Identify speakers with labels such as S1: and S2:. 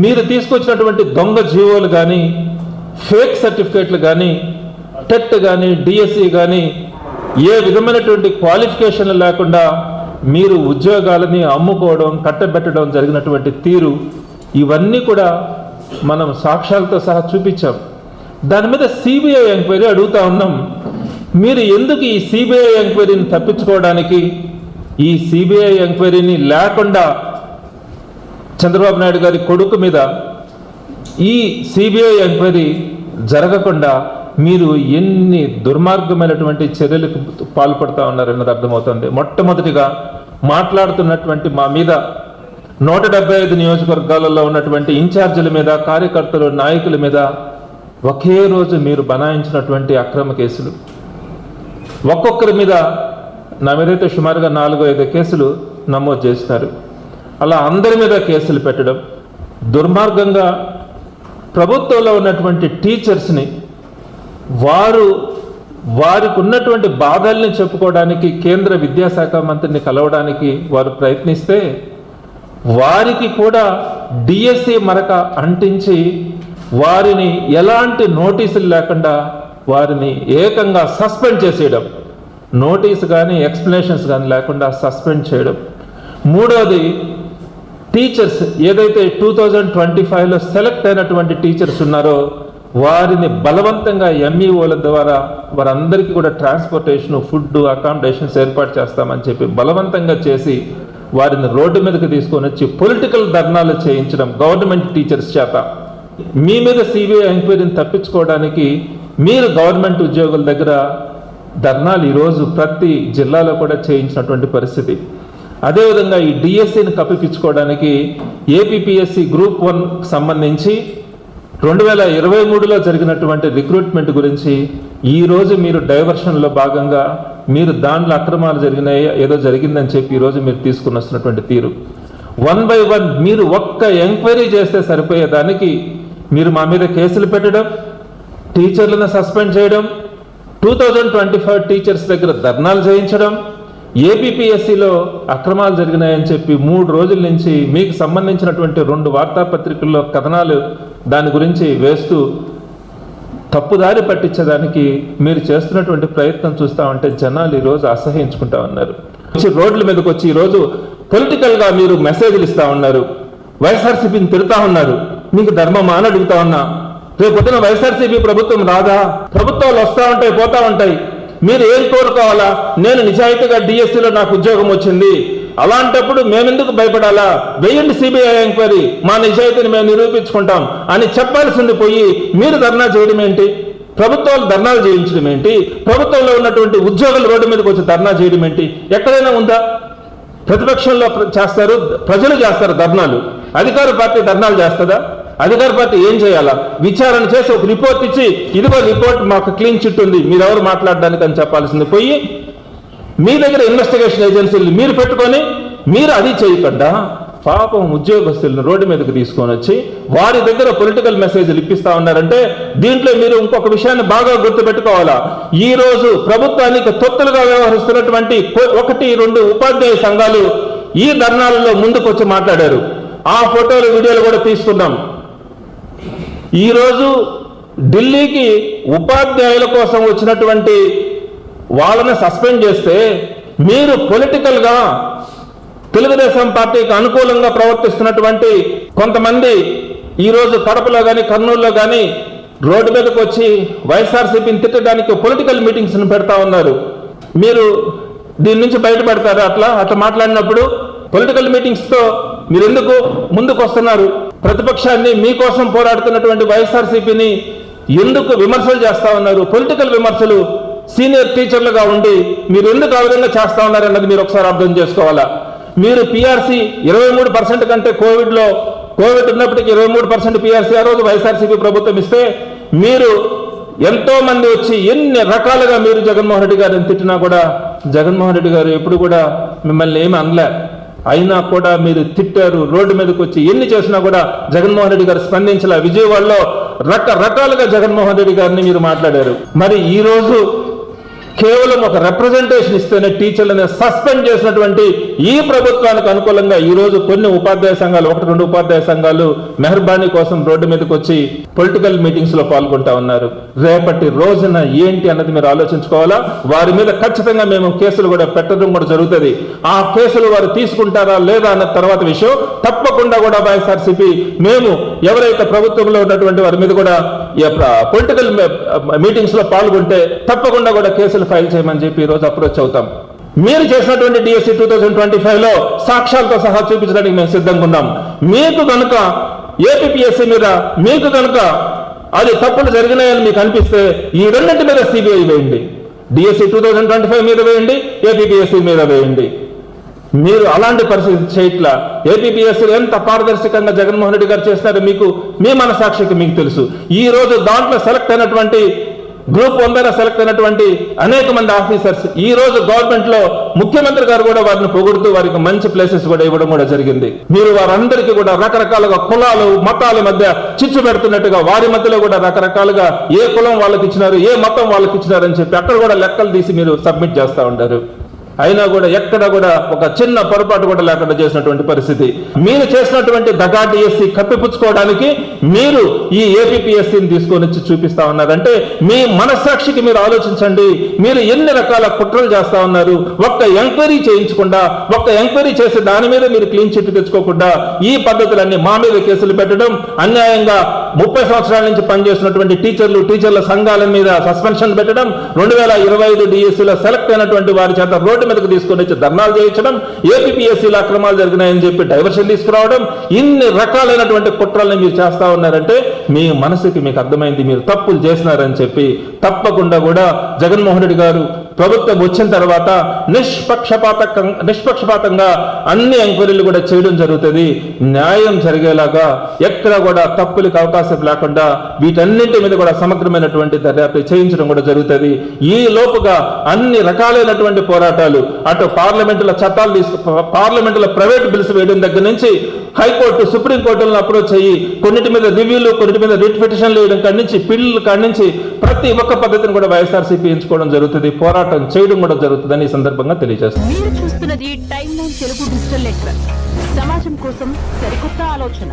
S1: మీరు తీసుకొచ్చినటువంటి దొంగ జీవోలు కానీ, ఫేక్ సర్టిఫికేట్లు కానీ, టెట్ కానీ, డిఎస్సి కానీ, ఏ విధమైనటువంటి క్వాలిఫికేషన్లు లేకుండా మీరు ఉద్యోగాలని అమ్ముకోవడం, కట్టబెట్టడం జరిగినటువంటి తీరు, ఇవన్నీ కూడా మనం సాక్ష్యాలతో సహా చూపించాం. దాని మీద సిబిఐ ఎంక్వైరీ అడుగుతా ఉన్నాం. మీరు ఎందుకు ఈ సిబిఐ ఎంక్వైరీని తప్పించుకోవడానికి, ఈ సిబిఐ ఎంక్వైరీని లేకుండా చంద్రబాబు నాయుడు గారి కొడుకు మీద ఈ సిబిఐ ఎంక్వైరీ జరగకుండా మీరు ఎన్ని దుర్మార్గమైనటువంటి చర్యలకు పాల్పడుతూ ఉన్నారన్నది అర్థమవుతుంది. మొట్టమొదటిగా మాట్లాడుతున్నటువంటి మా మీద 175 నియోజకవర్గాలలో ఉన్నటువంటి ఇన్ఛార్జీల మీద, కార్యకర్తలు, నాయకుల మీద ఒకే రోజు మీరు బనాయించినటువంటి అక్రమ కేసులు, ఒక్కొక్కరి మీద నా మీదైతే సుమారుగా 4-5 కేసులు నమోదు చేస్తున్నారు. అలా అందరి మీద కేసులు పెట్టడం, దుర్మార్గంగా ప్రభుత్వంలో ఉన్నటువంటి టీచర్స్ని వారికి ఉన్నటువంటి బాధల్ని చెప్పుకోవడానికి కేంద్ర విద్యాశాఖ మంత్రిని కలవడానికి వారు ప్రయత్నిస్తే వారికి కూడా డిఎస్సి మరక అంటించి వారిని ఎలాంటి నోటీసులు లేకుండా వారిని ఏకంగా సస్పెండ్ చేసేయడం, నోటీసు కానీ ఎక్స్ప్లెనేషన్స్ కానీ లేకుండా సస్పెండ్ చేయడం. మూడోది, టీచర్స్ ఏదైతే 2025లో సెలెక్ట్ అయినటువంటి టీచర్స్ ఉన్నారో వారిని బలవంతంగా ఎంఈఓల ద్వారా వారందరికీ కూడా ట్రాన్స్పోర్టేషన్, ఫుడ్, అకామిడేషన్స్ ఏర్పాటు చేస్తామని చెప్పి బలవంతంగా చేసి వారిని రోడ్డు మీదకి తీసుకొని వచ్చి పొలిటికల్ ధర్నాలు చేయించడం గవర్నమెంట్ టీచర్స్ చేత. మీ మీద సిబిఐ ఎంక్వైరీని తప్పించుకోవడానికి మీరు గవర్నమెంట్ ఉద్యోగుల దగ్గర ధర్నాలు ఈరోజు ప్రతి జిల్లాలో కూడా చేయించినటువంటి పరిస్థితి. అదేవిధంగా ఈ డిఎస్సిని కప్పిపించుకోవడానికి ఏపీపీఎస్సి గ్రూప్ 1 సంబంధించి 2023లో జరిగినటువంటి రిక్రూట్మెంట్ గురించి ఈరోజు మీరు డైవర్షన్లో భాగంగా మీరు దాంట్లో అక్రమాలు జరిగినాయి, ఏదో జరిగిందని చెప్పి ఈరోజు మీరు తీసుకుని వస్తున్నటువంటి తీరు, 1 by 1 మీరు ఒక్క ఎంక్వైరీ చేస్తే సరిపోయేదానికి మీరు మా మీద కేసులు పెట్టడం, టీచర్లను సస్పెండ్ చేయడం, 2025 టీచర్స్ దగ్గర ధర్నాలు చేయించడం, ఏపీపీఎస్సిలో అక్రమాలు జరిగినాయని చెప్పి 3 రోజుల నుంచి మీకు సంబంధించినటువంటి 2 వార్తాపత్రికల్లో కథనాలు దాని గురించి వేస్తూ తప్పుదారి పట్టించడానికి మీరు చేస్తున్నటువంటి ప్రయత్నం చూస్తూ ఉంటే జనాలు ఈరోజు అసహ్యించుకుంటా ఉన్నారు. రోడ్ల మీదకి వచ్చి ఈరోజు పొలిటికల్గా మీరు మెసేజ్లు ఇస్తూ ఉన్నారు, వైఎస్ఆర్సీపీని తిడుతూ ఉన్నారు. మీకు ధర్మమా అని అడుగుతా ఉన్నా. రేపు పొద్దున వైఎస్ఆర్సీపీ ప్రభుత్వం రాదా? ప్రభుత్వాలు వస్తూ ఉంటాయి, పోతూ ఉంటాయి. మీరు ఏం కోరుకోవాలా? నేను నిజాయితీగా డిఎస్సిలో నాకు ఉద్యోగం వచ్చింది, అలాంటప్పుడు మేమెందుకు భయపడాలా? వేయండి సిబిఐ ఎంక్వైరీ, మా నిజాయితీని మేము నిరూపించుకుంటాం అని చెప్పాల్సింది పోయి మీరు ధర్నా చేయడం ఏంటి? ప్రభుత్వాలు ధర్నాలు చేయించడం ఏంటి? ప్రభుత్వంలో ఉన్నటువంటి ఉద్యోగులు రోడ్డు మీదకి వచ్చి ధర్నా చేయడం ఏంటి? ఎక్కడైనా ఉందా? ప్రతిపక్షంలో చేస్తారు, ప్రజలు చేస్తారు ధర్నాలు, అధికార పార్టీ ధర్నాలు చేస్తుందా? అధికార పార్టీ ఏం చేయాలా? విచారణ చేసి ఒక రిపోర్ట్ ఇచ్చి ఇదిగో రిపోర్ట్ మాకు క్లీన్ చిట్ ఉంది, మీరెవరు మాట్లాడడానికి అని చెప్పాల్సింది పోయి మీ దగ్గర ఇన్వెస్టిగేషన్ ఏజెన్సీలు మీరు పెట్టుకొని మీరు అది చేయకుండా పాపం ఉద్యోగస్తులను రోడ్డు మీదకి తీసుకొని వచ్చి వారి దగ్గర పొలిటికల్ మెసేజ్లు ఇప్పిస్తా ఉన్నారంటే దీంట్లో మీరు ఇంకొక విషయాన్ని బాగా గుర్తుపెట్టుకోవాలా. ఈ రోజు ప్రభుత్వానికి తొత్తులుగా వ్యవహరిస్తున్నటువంటి 1-2 ఉపాధ్యాయ సంఘాలు ఈ ధర్నాలలో ముందుకు వచ్చి మాట్లాడారు. ఆ ఫోటోలు, వీడియోలు కూడా తీసుకున్నాం. ఈరోజు ఢిల్లీకి ఉపాధ్యాయుల కోసం వచ్చినటువంటి వాళ్ళని సస్పెండ్ చేస్తే మీరు పొలిటికల్గా తెలుగుదేశం పార్టీకి అనుకూలంగా ప్రవర్తిస్తున్నటువంటి కొంతమంది ఈరోజు కడపలో కానీ, కర్నూలులో కానీ రోడ్డు మీదకి వచ్చి వైఎస్ఆర్సీపీని తిట్టడానికి పొలిటికల్ మీటింగ్స్ని పెడతా ఉన్నారు. మీరు దీని నుంచి బయటపడతారు. అట్లా మాట్లాడినప్పుడు పొలిటికల్ మీటింగ్స్తో మీరు ఎందుకు ముందుకు వస్తున్నారు? ప్రతిపక్షాన్ని, మీకోసం పోరాడుతున్నటువంటి వైఎస్ఆర్సీపీని ఎందుకు విమర్శలు చేస్తా ఉన్నారు? పొలిటికల్ విమర్శలు సీనియర్ టీచర్లుగా ఉండి మీరు ఎందుకు ఆ విధంగా చేస్తా ఉన్నారన్నది మీరు ఒకసారి అర్థం చేసుకోవాలా. మీరు పిఆర్సీ 23% కంటే కోవిడ్ ఉన్నప్పటికీ 23% పిఆర్సీ ఆ రోజు వైఎస్ఆర్సీపీ ప్రభుత్వం ఇస్తే మీరు ఎంతో మంది వచ్చి ఎన్ని రకాలుగా మీరు జగన్మోహన్ రెడ్డి గారిని తిట్టినా కూడా జగన్మోహన్ రెడ్డి గారు ఎప్పుడు కూడా మిమ్మల్ని ఏమి అనలే. అయినా కూడా మీరు తిట్టారు, రోడ్డు మీదకి వచ్చి ఎన్ని చేసినా కూడా జగన్మోహన్ రెడ్డి గారు స్పందించలే. విజయవాడలో రకరకాలుగా జగన్మోహన్ రెడ్డి గారిని మీరు మాట్లాడారు. మరి ఈ రోజు కేవలం ఒక రిప్రజెంటేషన్ ఇస్తేనే టీచర్లను సస్పెండ్ చేసినటువంటి ఈ ప్రభుత్వానికి అనుకూలంగా ఈ రోజు కొన్ని ఉపాధ్యాయ సంఘాలు 1-2 ఉపాధ్యాయ సంఘాలు మెహర్బానీ కోసం రోడ్డు మీదకి వచ్చి పొలిటికల్ మీటింగ్స్ లో పాల్గొంటా ఉన్నారు. రేపటి రోజున ఏంటి అన్నది మీరు ఆలోచించుకోవాలా. వారి మీద ఖచ్చితంగా మేము కేసులు కూడా పెట్టడం కూడా జరుగుతుంది. ఆ కేసులు వారు తీసుకుంటారా లేదా అన్న తర్వాత విషయం. తప్పకుండా కూడా వైఎస్ఆర్సీపీ మేము ఎవరైతే ప్రభుత్వంలో ఉన్నటువంటి వారి మీద కూడా పొలిటికల్ మీటింగ్స్ లో పాల్గొంటే తప్పకుండా కూడా కేసులు ఫైల్ చేయమని చెప్పి ఈ రోజు అప్రోచ్ అవుతాం. మీరు చేసినటువంటి డిఎస్సి 2025లో సాక్ష్యాలతో సహా చూపించడానికి మేము సిద్ధంగా ఉన్నాం. మీకు కనుక ఏపీపీఎస్సీ మీద మీకు కనుక అది తప్పులు జరిగినాయని మీకు అనిపిస్తే ఈ రెండింటి మీద సిబిఐ వేయండి. డిఎస్సి 2025 మీద వేయండి, ఏపీపీఎస్సీ మీద వేయండి. మీరు అలాంటి పరిస్థితి చేయట్లా. ఏపీపీఎస్సీ ఎంత పారదర్శకంగా జగన్మోహన్ రెడ్డి గారు చేస్తున్నారో మీకు మీ మనసాక్షికి మీకు తెలుసు. ఈ రోజు దాంట్లో సెలెక్ట్ అయినటువంటి గ్రూప్ 1 సెలెక్ట్ అయినటువంటి అనేక మంది ఆఫీసర్స్ ఈ రోజు గవర్నమెంట్ లో ముఖ్యమంత్రి గారు కూడా వారిని పొగుడుతూ వారికి మంచి ప్లేసెస్ కూడా ఇవ్వడం కూడా జరిగింది. మీరు వారందరికీ కూడా రకరకాలుగా కులాలు మతాల మధ్య చిచ్చు పెడుతున్నట్టుగా వారి మధ్యలో కూడా రకరకాలుగా ఏ కులం వాళ్ళకి ఇచ్చినారు, ఏ మతం వాళ్ళకి ఇచ్చినారు అని చెప్పి అక్కడ కూడా లెక్కలు తీసి మీరు సబ్మిట్ చేస్తూ ఉంటారు. అయినా కూడా ఎక్కడ కూడా ఒక చిన్న పొరపాటు కూడా లేకుండా చేసినటువంటి పరిస్థితి. మీరు చేసినటువంటి దగా డిఎస్సి కప్పిపుచ్చుకోవడానికి మీరు ఈ ఏపీపీఎస్సీని తీసుకొని వచ్చి చూపిస్తా ఉన్నారంటే మీ మనస్సాక్షికి మీరు ఆలోచించండి. మీరు ఎన్ని రకాల కుట్రలు చేస్తా ఉన్నారు. ఒక్క ఎంక్వైరీ చేయించకుండా, ఒక్క ఎంక్వైరీ చేసి దాని మీద మీరు క్లీన్ చిట్ తెచ్చుకోకుండా ఈ పద్ధతులన్నీ మా మీద కేసులు పెట్టడం, అన్యాయంగా 30 సంవత్సరాల నుంచి పనిచేస్తున్నటువంటి టీచర్ల సంఘాల మీద సస్పెన్షన్ పెట్టడం, 2025 డిఎస్సీలో సెలెక్ట్ అయినటువంటి వారి చేత రోడ్డు మీదకు తీసుకొని వచ్చి ధర్నాలు చేయించడం, ఏపీపీఎస్సీలో అక్రమాలు జరిగినాయని చెప్పి డైవర్షన్ తీసుకురావడం, ఇన్ని రకాలైనటువంటి కుట్రల్ని మీరు చేస్తా ఉన్నారంటే మీ మనసుకి మీకు అర్థమైంది మీరు తప్పులు చేసినారని చెప్పి. తప్పకుండా కూడా జగన్మోహన్ రెడ్డి గారు ప్రభుత్వం వచ్చిన తర్వాత నిష్పక్షపాతంగా అన్ని ఎంక్వైరీలు కూడా చేయడం జరుగుతుంది. న్యాయం జరిగేలాగా ఎక్కడ కూడా తప్పులకు అవకాశం లేకుండా వీటన్నింటి మీద కూడా సమగ్రమైనటువంటి దర్యాప్తు చేయించడం కూడా జరుగుతుంది. ఈ లోపుగా అన్ని రకాలైనటువంటి పోరాటాలు అటు పార్లమెంటుల చట్టాలు పార్లమెంటులో ప్రైవేట్ బిల్స్ వేయడం దగ్గర నుంచి హైకోర్టు సుప్రీంకోర్టులను అప్రోచ్ అయ్యి కొన్నిటి మీద రివ్యూలు, కొన్నిటి మీద రిట్ పిటిషన్లు వేయడం కాడి నుంచి పిల్లల కాడి నుంచి ప్రతి ఒక్క పద్ధతిని కూడా వైఎస్ఆర్సీపీ ఎంచుకోవడం జరుగుతుంది. పోరాటం చేయడం కూడా జరుగుతుందని ఈ సందర్భంగా తెలియజేస్తాను.
S2: మీరు చూస్తున్నది time line Telugu digital network. సమాజం కోసం సరికొత్త ఆలోచన.